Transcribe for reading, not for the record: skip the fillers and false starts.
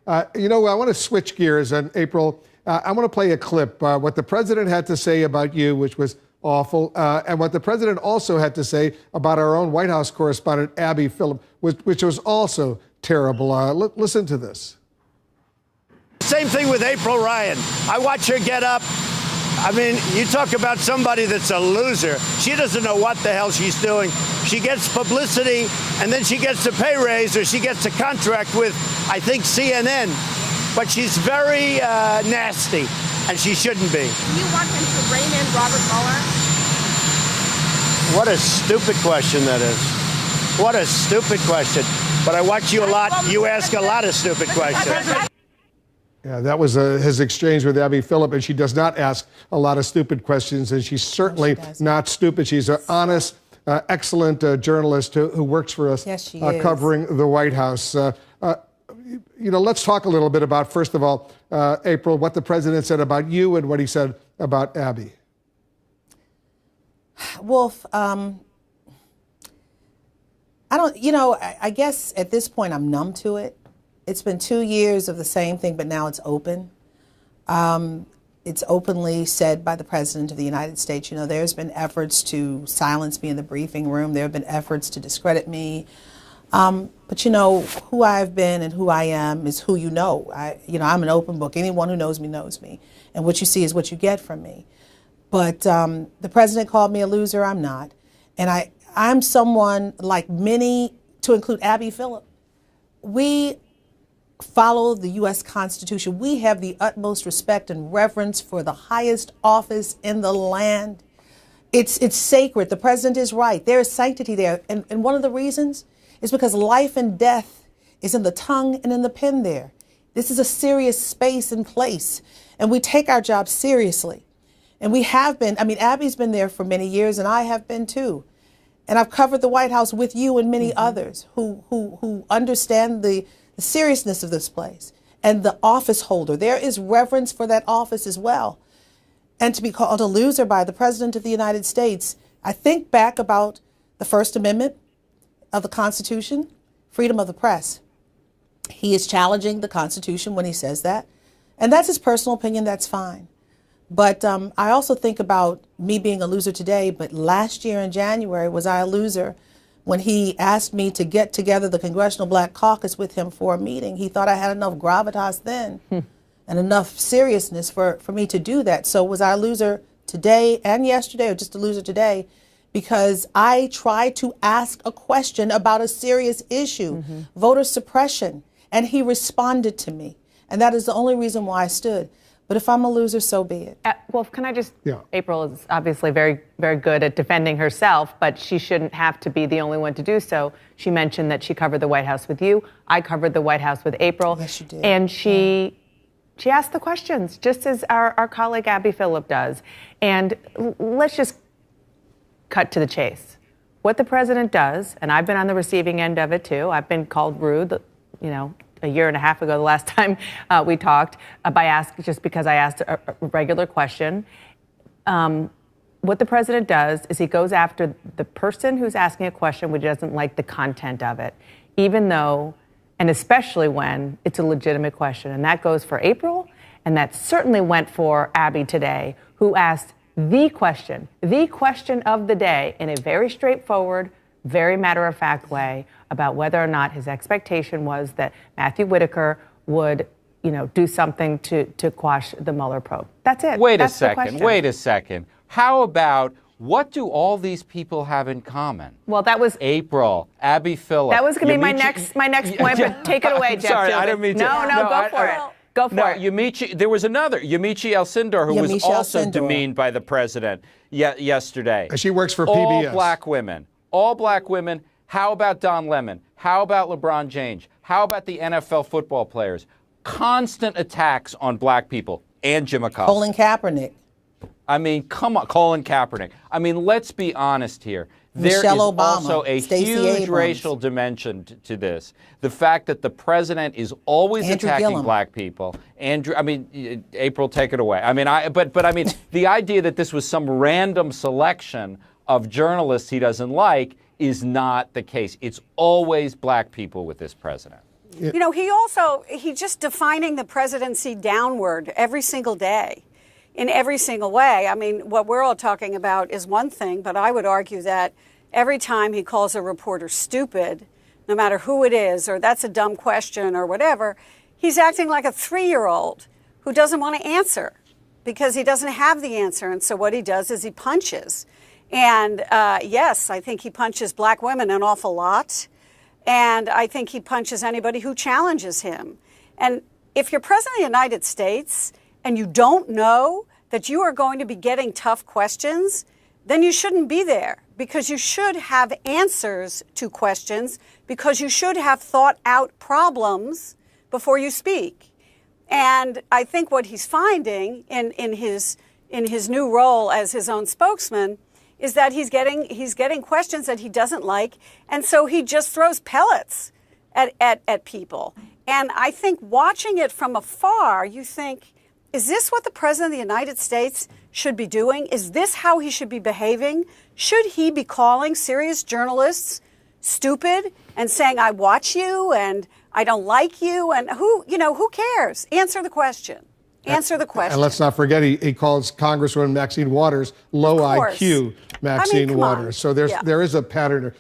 I want to switch gears. And April, I want to play a clip, what the president had to say about you, which was awful, and what the president also had to say about our own White House correspondent, Abby Phillip, which was also terrible. Listen to this. Same thing with April Ryan. I watch her get up. I mean, you talk about somebody that's a loser. She doesn't know what the hell she's doing. She gets publicity, and then she gets a pay raise, or she gets a contract with, I think, CNN. But she's very nasty, and she shouldn't be. Do you want him to rein in Robert Mueller? What a stupid question that is. What a stupid question. But I watch you a lot. You ask a lot of stupid questions. Yeah, that was his exchange with Abby Phillip, and she does not ask a lot of stupid questions, and she's certainly not stupid. She's an honest, excellent journalist who works for us, yes, she is. Covering the White House. Let's talk a little bit about, first of all, April, what the president said about you and what he said about Abby. Wolf, I guess at this point I'm numb to it. It's been 2 years of the same thing, but now it's open. It's openly said by the President of the United States. There's been efforts to silence me in the briefing room. There have been efforts to discredit me. But who I've been and who I am is who you know. I'm an open book. Anyone who knows me knows me. And what you see is what you get from me. But the President called me a loser. I'm not. And I'm someone like many, to include Abby Phillip. We follow the U.S. Constitution. We have the utmost respect and reverence for the highest office in the land. It's sacred. The president is right. There is sanctity there. And one of the reasons is because life and death is in the tongue and in the pen there. This is a serious space and place. And we take our job seriously. And we have been. Abby's been there for many years, and I have been too. And I've covered the White House with you and many others who understand the seriousness of this place and the office holder. There is reverence for that office as well. And to be called a loser by the President of the United States, I think back about the First Amendment of the Constitution, freedom of the press. He is challenging the Constitution when he says that. And that's his personal opinion, that's fine. But I also think about me being a loser today, but last year in January, was I a loser when he asked me to get together the Congressional Black Caucus with him for a meeting? He thought I had enough gravitas then and enough seriousness for me to do that. So was I a loser today and yesterday, or just a loser today? Because I tried to ask a question about a serious issue, voter suppression, and he responded to me. And that is the only reason why I stood. But if I'm a loser, so be it. Wolf, can I just, April is obviously very, very good at defending herself, but she shouldn't have to be the only one to do so. She mentioned that she covered the White House with you. I covered the White House with April. Yes, you did. And she asked the questions, just as our colleague Abby Phillip does. And let's just cut to the chase. What the president does, and I've been on the receiving end of it too. I've been called rude, a year and a half ago, the last time we talked, just because I asked a regular question. What the president does is he goes after the person who's asking a question when he doesn't like the content of it, even though, and especially when it's a legitimate question. And that goes for April, and that certainly went for Abby today, who asked the question of the day in a very straightforward, very matter-of-fact way about whether or not his expectation was that Matthew Whitaker would, do something to quash the Mueller probe. That's it. Wait a second. How about, what do all these people have in common? Well, that was April, Abby Phillip. That was going to be my next point, but take it away, Jeff. Sorry, I didn't mean to. No, go for it. Go for it. There was another, Yamiche Alcindor, who was also demeaned by the president yesterday. She works for PBS. All black women. How about Don Lemon? How about LeBron James? How about the NFL football players? Constant attacks on black people and Jim McConnell. Colin Kaepernick. Come on, Colin Kaepernick. Let's be honest here. Michelle Obama, also a Stacey huge Abrams. Racial dimension to this. The fact that the president is always Andrew attacking Gillum. black people. April, take it away. The idea that this was some random selection of journalists he doesn't like is not the case. It's always black people with this president. You know, he just defining the presidency downward every single day in every single way. I mean, what we're all talking about is one thing, but I would argue that every time he calls a reporter stupid, no matter who it is, or that's a dumb question or whatever, he's acting like a 3-year-old who doesn't want to answer because he doesn't have the answer. And so what he does is he punches. And yes, I think he punches black women an awful lot. And I think he punches anybody who challenges him. And if you're president of the United States and you don't know that you are going to be getting tough questions, then you shouldn't be there, because you should have answers to questions, because you should have thought out problems before you speak. And I think what he's finding in his new role as his own spokesman is that he's getting questions that he doesn't like, and so he just throws pellets at people. And I think watching it from afar, you think, is this what the president of the United States should be doing? Is this how he should be behaving? Should he be calling serious journalists stupid and saying, I watch you and I don't like you, and who cares? Answer the question. Answer the question. And let's not forget, he calls Congresswoman Maxine Waters low IQ Maxine Waters. So there is a pattern.